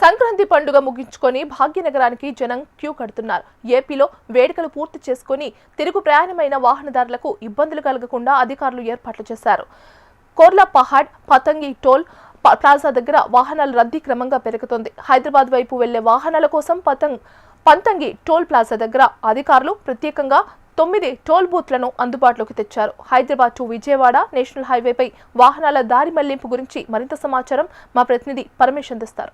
సంక్రాంతి పండుగ ముగించుకొని భాగ్యనగరానికి జనం క్యూ కడుతున్నారు. ఏపీలో వేడుకలు పూర్తి చేసుకుని తిరుగు ప్రయాణమైన వాహనదారులకు ఇబ్బందులు కలగకుండా అధికారులు ఏర్పాట్లు చేశారు. కోర్లాపహాడ్ పతంగి టోల్ ప్లాజా దగ్గర వాహనాల రద్దీ క్రమంగా పెరుగుతోంది. హైదరాబాద్ వైపు వెళ్లే వాహనాల కోసం పంతంగి టోల్ ప్లాజా దగ్గర అధికారులు ప్రత్యేకంగా 9 టోల్ బూత్లను అందుబాటులోకి తెచ్చారు. హైదరాబాద్ టు విజయవాడ నేషనల్ హైవేపై వాహనాల దారి మళ్లింపు గురించి మరింత సమాచారం మా ప్రతినిధి పరమేష్ అందిస్తారు.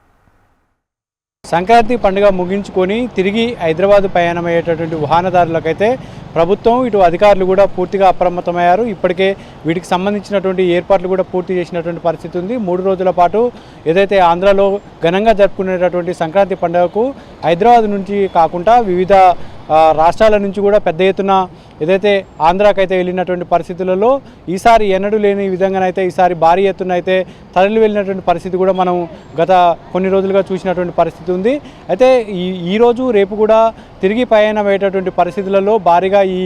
సంక్రాంతి పండుగ ముగించుకొని తిరిగి హైదరాబాద్ ప్రయాణమయ్యేటటువంటి వాహనదారులకైతే ప్రభుత్వం ఇటు అధికారులు కూడా పూర్తిగా అప్రమత్తమయ్యారు. ఇప్పటికే వీటికి సంబంధించినటువంటి ఏర్పాట్లు కూడా పూర్తి చేసినటువంటి పరిస్థితి ఉంది. 3 రోజుల పాటు ఏదైతే ఆంధ్రాలో ఘనంగా జరుపుకునేటటువంటి సంక్రాంతి పండుగకు హైదరాబాద్ నుంచి కాకుండా వివిధ రాష్ట్రాల నుంచి కూడా పెద్ద ఎత్తున ఏదైతే ఆంధ్రాకైతే వెళ్ళినటువంటి పరిస్థితులలో ఈసారి ఎన్నడూ లేని విధంగానైతే ఈసారి భారీ ఎత్తున అయితే తరలి వెళ్ళినటువంటి పరిస్థితి కూడా మనం గత కొన్ని రోజులుగా చూసినటువంటి పరిస్థితి ఉంది. అయితే ఈరోజు రేపు కూడా తిరిగి ప్రయాణం అయ్యేటటువంటి పరిస్థితులలో భారీగా ఈ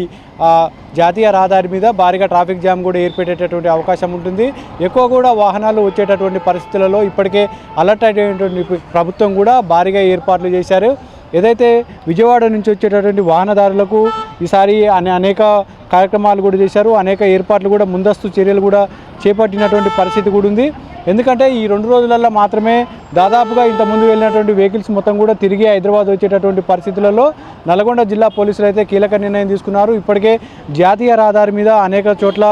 జాతీయ రహదారి మీద భారీగా ట్రాఫిక్ జామ్ కూడా ఏర్పడేటటువంటి అవకాశం ఉంటుంది. ఎక్కువ కూడా వాహనాలు వచ్చేటటువంటి పరిస్థితులలో ఇప్పటికే అలర్ట్ అయినటువంటి ప్రభుత్వం కూడా భారీగా ఏర్పాట్లు చేశారు. ఏదైతే విజయవాడ నుంచి వచ్చేటటువంటి వాహనదారులకు ఈసారి అనేక కార్యక్రమాలు కూడా చేశారు. అనేక ఏర్పాట్లు కూడా ముందస్తు చర్యలు కూడా చేపట్టినటువంటి పరిస్థితి కూడా ఉంది. ఎందుకంటే ఈ 2 రోజులలో మాత్రమే దాదాపుగా ఇంతకుముందు వెళ్ళినటువంటి వెహికల్స్ మొత్తం కూడా తిరిగి హైదరాబాద్ వచ్చేటటువంటి పరిస్థితులలో నల్గొండ జిల్లా పోలీసులు అయితే కీలక నిర్ణయం తీసుకున్నారు. ఇప్పటికే జాతీయ రహదారి మీద అనేక చోట్ల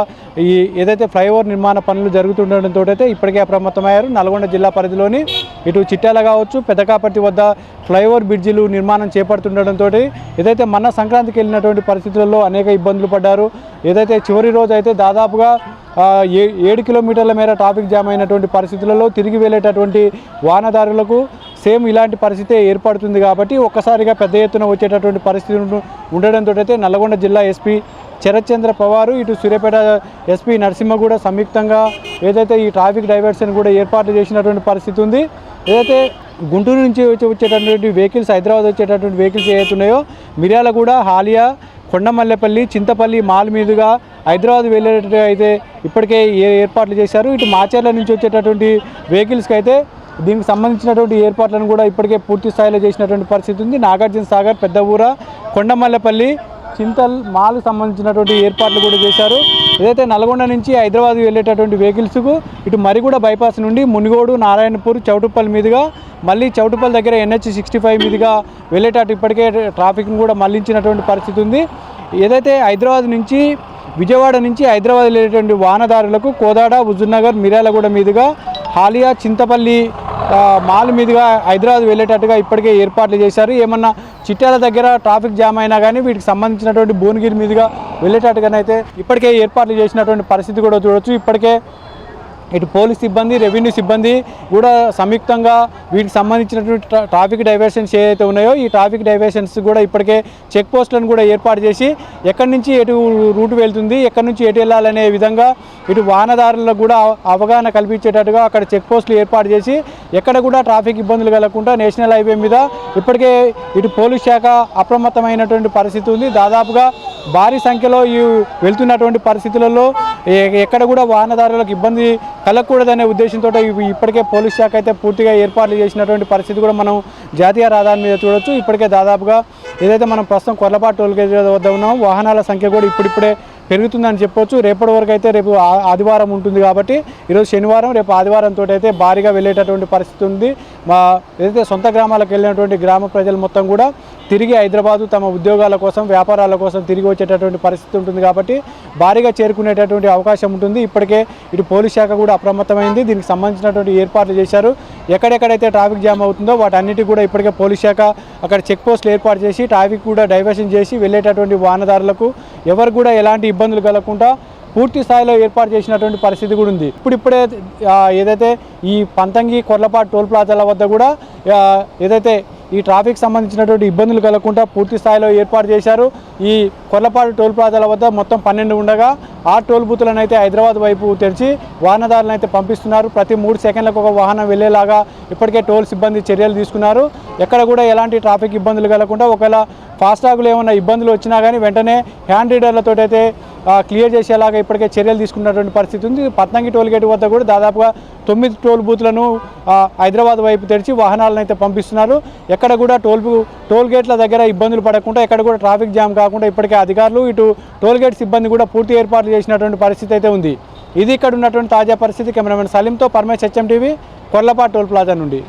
ఈ ఏదైతే ఫ్లైఓవర్ నిర్మాణ పనులు జరుగుతుండటంతో అయితే ఇప్పటికే అప్రమత్తమయ్యారు. నల్గొండ జిల్లా పరిధిలోని ఇటు చిట్యాల కావచ్చు, పెద్దకాపర్తి వద్ద ఫ్లైఓవర్ బ్రిడ్జిలు నిర్మాణం చేపడుతుండటంతో ఏదైతే మన సంక్రాంతికి వెళ్ళినటువంటి పరిస్థితులలో అనేక ఇబ్బందులు పడ్డారు. ఏదైతే చివరి రోజు అయితే దాదాపుగా 7 కిలోమీటర్ల మేర ట్రాఫిక్ జామ్ అయినటువంటి పరిస్థితులలో తిరిగి వెళ్ళేటటువంటి వాహనదారులకు సేమ్ ఇలాంటి పరిస్థితి ఏర్పడుతుంది. కాబట్టి ఒక్కసారిగా పెద్ద ఎత్తున వచ్చేటటువంటి పరిస్థితి ఉండడంతో అయితే నల్గొండ జిల్లా ఎస్పీ శరత్చంద్ర పవారు ఇటు సూర్యాపేట ఎస్పీ నరసింహ కూడా సంయుక్తంగా ఏదైతే ఈ ట్రాఫిక్ డైవర్షన్ కూడా ఏర్పాటు చేసినటువంటి పరిస్థితి ఉంది. ఏదైతే గుంటూరు నుంచి వచ్చేటటువంటి వెహికల్స్ హైదరాబాద్ వచ్చేటటువంటి వెహికల్స్ ఏవైతున్నాయో మిర్యాలగూడ, హాలియా, కొండమల్లెపల్లి, చింతపల్లి మాల్ మీదుగా హైదరాబాద్ వెళ్ళేటట్టు అయితే ఇప్పటికే ఏర్పాట్లు చేశారు. ఇటు మాచర్ల నుంచి వచ్చేటటువంటి వెహికల్స్కి అయితే దీనికి సంబంధించినటువంటి ఏర్పాట్లను కూడా ఇప్పటికే పూర్తి స్థాయిలో చేసినటువంటి పరిస్థితి ఉంది. నాగార్జున సాగర్, పెద్దఊర, కొండమల్లెపల్లి, చింతల్ మాల్కు సంబంధించినటువంటి ఏర్పాట్లు కూడా చేశారు. ఏదైతే నల్గొండ నుంచి హైదరాబాద్ వెళ్ళేటటువంటి వెహికల్స్కు ఇటు మరిగూడ బైపాస్ నుండి మునిగోడు, నారాయణపూర్, చౌటుప్పల్ మీదుగా మళ్ళీ చౌటుప్పల్ దగ్గర NH65 మీదుగా వెళ్ళేటట్టు ఇప్పటికే ట్రాఫిక్ను కూడా మళ్లించినటువంటి పరిస్థితి ఉంది. ఏదైతే హైదరాబాద్ నుంచి విజయవాడ నుంచి హైదరాబాద్ వెళ్ళేటువంటి వాహనదారులకు కోదాడ, హుజూర్నగర్, మిర్యాలగూడ మీదుగా హాలియా, చింతపల్లి మాల్ మీదుగా హైదరాబాద్ వెళ్ళేటట్టుగా ఇప్పటికే ఏర్పాట్లు చేశారు. ఏమన్నా చిట్యాల దగ్గర ట్రాఫిక్ జామ్ అయినా కానీ వీటికి సంబంధించినటువంటి భువనగిరి మీదుగా వెళ్ళేటట్టుగానైతే ఇప్పటికే ఏర్పాట్లు చేసినటువంటి పరిస్థితి కూడా చూడవచ్చు. ఇప్పటికే ఇటు పోలీస్ సిబ్బంది, రెవెన్యూ సిబ్బంది కూడా సంయుక్తంగా వీటికి సంబంధించినటువంటి ట్రాఫిక్ డైవర్షన్స్ ఏవైతే ఉన్నాయో ఈ ట్రాఫిక్ డైవర్షన్స్ కూడా ఇప్పటికే చెక్ పోస్టులను కూడా ఏర్పాటు చేసి ఎక్కడి నుంచి ఎటు రూట్ వెళ్తుంది, ఎక్కడి నుంచి ఎటు వెళ్ళాలనే విధంగా ఇటు వాహనదారులకు కూడా అవగాహన కల్పించేటట్టుగా అక్కడ చెక్ పోస్టులు ఏర్పాటు చేసి ఎక్కడ కూడా ట్రాఫిక్ ఇబ్బందులు కలగకుండా నేషనల్ హైవే మీద ఇప్పటికే ఇటు పోలీస్ శాఖ అప్రమత్తమైనటువంటి పరిస్థితి ఉంది. దాదాపుగా భారీ సంఖ్యలో వెళ్తున్నటువంటి పరిస్థితులలో ఎక్కడ కూడా వాహనదారులకు ఇబ్బంది కలగకూడదనే ఉద్దేశంతో ఇప్పటికే పోలీస్ శాఖ అయితే పూర్తిగా ఏర్పాట్లు చేసినటువంటి పరిస్థితి కూడా మనం జాతీయ రహదారి మీద చూడొచ్చు. ఇప్పటికే దాదాపుగా ఏదైతే మనం ప్రస్తుతం కొర్లపాటు టోల్ గేట్ వద్ద ఉన్నామో వాహనాల సంఖ్య కూడా ఇప్పుడిప్పుడే పెరుగుతుందని చెప్పొచ్చు. రేపటి వరకు అయితే రేపు ఆదివారం ఉంటుంది కాబట్టి ఈరోజు శనివారం, రేపు ఆదివారంతో అయితే భారీగా వెళ్ళేటటువంటి పరిస్థితి ఉంది. ఏదైతే సొంత గ్రామాలకు వెళ్ళినటువంటి గ్రామ ప్రజలు మొత్తం కూడా తిరిగి హైదరాబాదు తమ ఉద్యోగాల కోసం, వ్యాపారాల కోసం తిరిగి వచ్చేటటువంటి పరిస్థితి ఉంటుంది కాబట్టి భారీగా చేరుకునేటటువంటి అవకాశం ఉంటుంది. ఇప్పటికే ఇటు పోలీస్ శాఖ కూడా అప్రమత్తమైంది. దీనికి సంబంధించినటువంటి ఏర్పాట్లు చేశారు. ఎక్కడెక్కడైతే ట్రాఫిక్ జామ్ అవుతుందో వాటన్నిటి కూడా ఇప్పటికే పోలీస్ శాఖ అక్కడ చెక్ పోస్టులు ఏర్పాటు చేసి ట్రాఫిక్ కూడా డైవర్షన్ చేసి వెళ్ళేటటువంటి వాహనదారులకు ఎవరు కూడా ఎలాంటి ఇబ్బందులు కలగకుండా పూర్తి స్థాయిలో ఏర్పాటు చేసినటువంటి పరిస్థితి కూడా ఉంది. ఇప్పుడిప్పుడే ఏదైతే ఈ పంతంగి కొర్లపాటు టోల్ ప్లాజాల వద్ద కూడా ఏదైతే ఈ ట్రాఫిక్ సంబంధించినటువంటి ఇబ్బందులు కలగకుండా పూర్తి స్థాయిలో ఏర్పాటు చేశారు. ఈ కొర్లపాటు టోల్ ప్లాజాల వద్ద మొత్తం 12 ఉండగా 6 టోల్ బూతులను అయితే హైదరాబాద్ వైపు తెరిచి వాహనదారులను అయితే పంపిస్తున్నారు. ప్రతి 3 సెకండ్లకు ఒక వాహనం వెళ్ళేలాగా ఇప్పటికే టోల్ సిబ్బంది చర్యలు తీసుకున్నారు. ఎక్కడ కూడా ఎలాంటి ట్రాఫిక్ ఇబ్బందులు కలగకుండా ఒకవేళ ఫాస్టాగ్లో ఏమైనా ఇబ్బందులు వచ్చినా కానీ వెంటనే హ్యాండ్ రీడర్లతో అయితే క్లియర్ చేసేలాగా ఇప్పటికే చర్యలు తీసుకున్నటువంటి పరిస్థితి ఉంది. పట్నంగి టోల్ గేట్ వద్ద కూడా దాదాపుగా 9 టోల్ బూత్లను హైదరాబాద్ వైపు తెరిచి వాహనాలను అయితే పంపిస్తున్నారు. ఎక్కడ కూడా టోల్ గేట్ల దగ్గర ఇబ్బందులు పడకుండా, ఎక్కడ కూడా ట్రాఫిక్ జామ్ కాకుండా ఇప్పటికే అధికారులు ఇటు టోల్ గేట్ సిబ్బంది కూడా పూర్తి ఏర్పాట్లు చేసినటువంటి పరిస్థితి అయితే ఉంది. ఇది ఇక్కడ ఉన్నటువంటి తాజా పరిస్థితి. కెమెరామెన్ సలీంతో Paramesh HM TV, Korlapadu toll plaza నుండి.